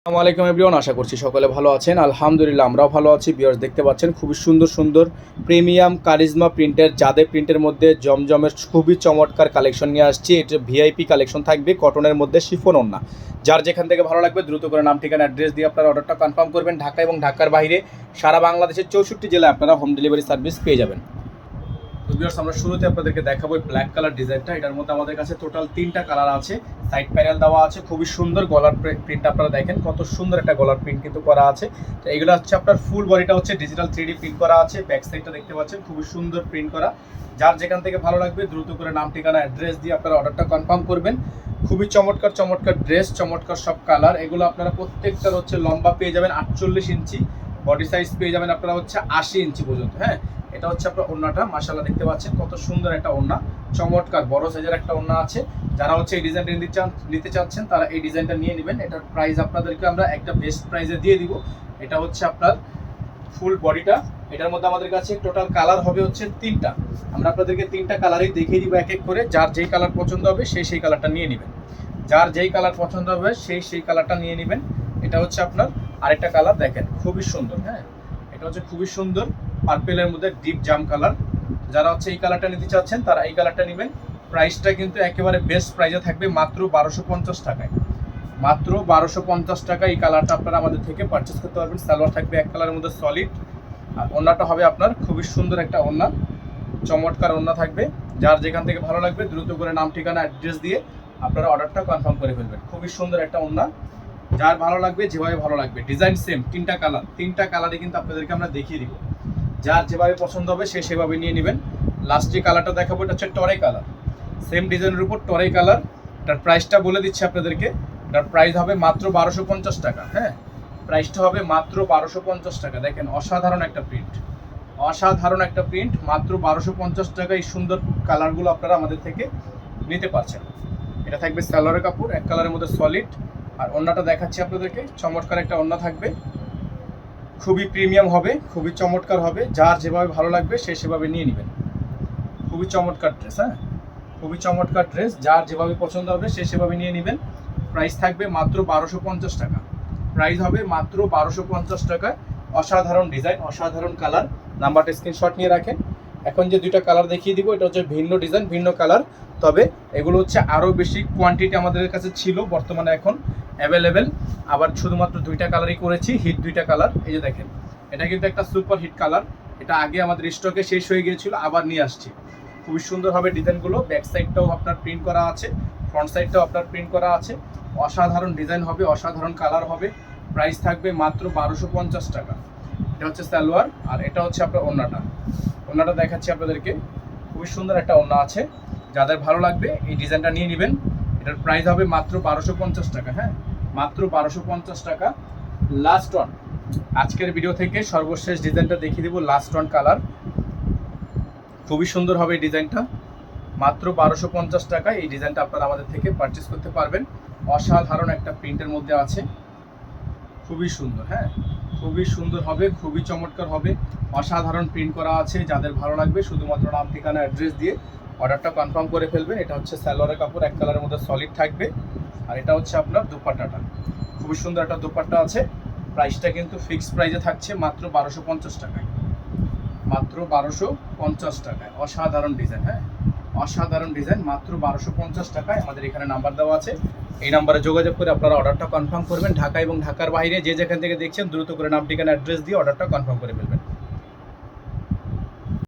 আসসালামু আলাইকুম এভরিওয়ান, আশা করছি সকলে ভালো আছেন। আলহামদুলিল্লাহ আমরাও ভালো আছি। ভিউয়ার্স, দেখতে পাচ্ছেন খুবই সুন্দর সুন্দর প্রিমিয়াম কারিজমা প্রিন্টের জাদে প্রিন্টের মধ্যে জমজমের খুবই চমৎকার কালেকশন নিয়ে আসছি। এটা ভিআইপি কালেকশন থাকবে, কটনের মধ্যে শিফন ওড়না। যার যেখান থেকে ভালো লাগবে দ্রুত করে নাম ঠিকানা অ্যাড্রেস দিয়ে আপনারা অর্ডারটা কনফার্ম করবেন। ঢাকা এবং ঢাকার বাইরে সারা বাংলাদেশের 64 জেলায় আপনারা হোম ডেলিভারি সার্ভিস পেয়ে যাবেন। তো ভিউয়ার্স, আমরা শুরুতে আপনাদেরকে দেখাবো ব্ল্যাক কালার ডিজাইনটা। এটার মধ্যে আমাদের কাছে টোটাল 3টা কালার আছে। সাইড প্যানেল দেওয়া আছে, খুবই সুন্দর গলার প্রিন্ট। আপনারা দেখেন কত সুন্দর একটা গলার প্রিন্ট কিন্তু করা আছে। তো এগুলো হচ্ছে আপনার ফুল বডিটা হচ্ছে ডিজিটাল 3D প্রিন্ট করা আছে। ব্যাক সাইডটা দেখতে পাচ্ছেন খুবই সুন্দর প্রিন্ট করা। যার যেখান থেকে ভালো লাগবে দ্রুত করে নাম ঠিকানা অ্যাড্রেস দিয়ে আপনারা অর্ডারটা কনফার্ম করবেন। খুবই চমৎকার চমৎকার ড্রেস, চমৎকার সব কালার। এগুলো আপনারা প্রত্যেকটার হচ্ছে লম্বা পেয়ে যাবেন 48 ইঞ্চি, বডি সাইজ পেয়ে যাবেন আপনারা হচ্ছে 80 ইঞ্চি পর্যন্ত। হ্যাঁ, এটা হচ্ছে আপনার ওড়নাটা। মাশাআল্লাহ দেখতে পাচ্ছেন কত সুন্দর একটা ওড়না, চমৎকার বড় সাইজের একটা ওড়না আছে। যারা হচ্ছে এই ডিজাইনটা নিতে চাচ্ছেন তারা এই ডিজাইনটা নিয়ে নেবেন। এটার প্রাইস আপনাদেরকে আমরা একটা বেস্ট প্রাইসে দিয়ে দিব। এটা হচ্ছে আপনার ফুল বডিটা। এটার মধ্যে আমাদের কাছে টোটাল কালার হবে হচ্ছে 3টা। আমরা আপনাদেরকে 3টা কালারই দেখিয়ে দিব এক এক করে। যার যেই কালার পছন্দ হবে সেই কালারটা নিয়ে নেবেন। যার যেই কালার পছন্দ হবে সেই কালারটা নিয়ে নেবেন। এটা হচ্ছে আপনার আরেকটা কালার, দেখেন খুবই সুন্দর। হ্যাঁ, এটা হচ্ছে খুবই সুন্দর পার্পেলের মধ্যে ডিপ জাম কালার। যারা হচ্ছে এই কালারটা নিতে চাচ্ছেন তারা এই কালারটা নেবেন। প্রাইসটা কিন্তু একেবারে বেস্ট প্রাইসে থাকবে, মাত্র 1250 টাকায়। মাত্র 1250 টাকা এই কালারটা আপনারা আমাদের থেকে পারচেস করতে পারবেন। সালোয়ার থাকবে এক কালারের মধ্যে সলিড, আর ওড়নাটা হবে আপনার খুবই সুন্দর একটা ওড়না, চমৎকার ওড়না থাকবে। যার যেখান থেকে ভালো লাগবে দ্রুত করে নাম ঠিকানা অ্যাড্রেস দিয়ে আপনারা অর্ডারটা কনফার্ম করে ফেলবেন। খুবই সুন্দর একটা ওড়না, যার ভালো লাগবে যেভাবে ভালো লাগবে। ডিজাইন সেম, 3টা কালারই কিন্তু আপনাদেরকে আমরা দেখিয়ে দিব। যার যেভাবে পছন্দ হবে সেভাবে নিয়ে নেবেন। লাস্টে কালারটা দেখাবো, এটা হচ্ছে টরে কালার, সেম ডিজাইনের উপর টরে কালার। এটার প্রাইসটা বলে দিচ্ছি আপনাদেরকে। এটার প্রাইস হবে মাত্র 1250 টাকা। হ্যাঁ, প্রাইসটা হবে মাত্র 1250 টাকা। দেখেন অসাধারণ একটা প্রিন্ট, অসাধারণ একটা প্রিন্ট। মাত্র 1250 টাকা এই সুন্দর কালারগুলো আপনারা আমাদের থেকে নিতে পারছেন। এটা থাকবে সালোয়ারের কাপড়, এক কালারের মধ্যে সলিড। আর ওড়নাটা দেখাচ্ছি আপনাদেরকে, চমৎকার একটা ওড়না থাকবে, খুবই প্রিমিয়াম হবে, খুবই চমৎকার হবে। যার যেভাবে ভালো লাগবে সেভাবে নিয়ে নেবেন। খুবই চমৎকার ড্রেস। হ্যাঁ, খুবই চমৎকার ড্রেস। যার যেভাবে পছন্দ হবে সেভাবে নিয়ে নেবেন। প্রাইস থাকবে মাত্র 1250 টাকা। প্রাইস হবে মাত্র 1250 টাকায়। অসাধারণ ডিজাইন, অসাধারণ কালার। নাম্বারটা স্ক্রিনশট নিয়ে রাখেন। এখন যে 2টা কালার দেখিয়ে দিব, এটা হচ্ছে ভিন্ন ডিজাইন, ভিন্ন কালার। তবে এগুলো হচ্ছে আরও বেশি কোয়ান্টিটি আমাদের কাছে ছিল, বর্তমানে এখন অ্যাভেলেবেল। আবার শুধুমাত্র 2টা কালারই করেছি, হিট 2টা কালার। এই যে দেখেন, এটা কিন্তু একটা সুপার হিট কালার। এটা আগে আমাদের স্টকে শেষ হয়ে গিয়েছিল, আবার নিয়ে আসছি। খুবই সুন্দর হবে ডিজাইনগুলো। ব্যাক সাইডটাও আপনার প্রিন্ট করা আছে, ফ্রন্ট সাইডটাও আপনার প্রিন্ট করা আছে। অসাধারণ ডিজাইন হবে, অসাধারণ কালার হবে। প্রাইস থাকবে মাত্র 1250 টাকা। এটা হচ্ছে সালোয়ার, আর এটা হচ্ছে আপনার ওড়নাটা। ওড়নাটা দেখাচ্ছি আপনাদেরকে, খুবই সুন্দর একটা ওড়না আছে। যাদের ভালো লাগবে এই ডিজাইনটা নিয়ে নেবেন। এটার প্রাইস হবে মাত্র 1250 টাকা। হ্যাঁ, মাত্র 1250 টাকা। লাস্ট ওয়ান, আজকের ভিডিও থেকে সর্বশেষ ডিজাইনটা দেখিয়ে দেবো। লাস্ট ওয়ান কালার, খুবই সুন্দর হবে এই ডিজাইনটা। মাত্র 1250 টাকায় এই ডিজাইনটা আপনারা আমাদের থেকে পারচেস করতে পারবেন। অসাধারণ একটা প্রিন্টের মধ্যে আছে, খুবই সুন্দর। হ্যাঁ, খুবই সুন্দর হবে, খুবই চমৎকার হবে। অসাধারণ প্রিন্ট করা আছে। যাদের ভালো লাগবে শুধুমাত্র নাম ঠিকানা অ্যাড্রেস দিয়ে অর্ডারটা কনফার্ম করে ফেলবেন। এটা হচ্ছে সালোয়ারের কাপড়, এক কালারের মধ্যে সলিড থাকবে। আর এটা হচ্ছে আপনার দোপাট্টাটা, খুবই সুন্দর একটা দোপাট্টা আছে। প্রাইসটা কিন্তু ফিক্সড প্রাইসে থাকছে মাত্র 1250 টাকায়। মাত্র 1250 টাকায় অসাধারণ ডিজাইন। হ্যাঁ, অসাধারণ ডিজাইন, মাত্র 1250 টাকায়। আমাদের এখানে নাম্বার দেওয়া আছে, এই নাম্বারে যোগাযোগ করে আপনারা অর্ডারটা কনফার্ম করবেন। ঢাকা এবং ঢাকার বাইরে যে যেখান থেকে দেখছেন দ্রুত করে নাম ঠিকানা অ্যাড্রেস দিয়ে অর্ডারটা কনফার্ম করে ফেলবেন।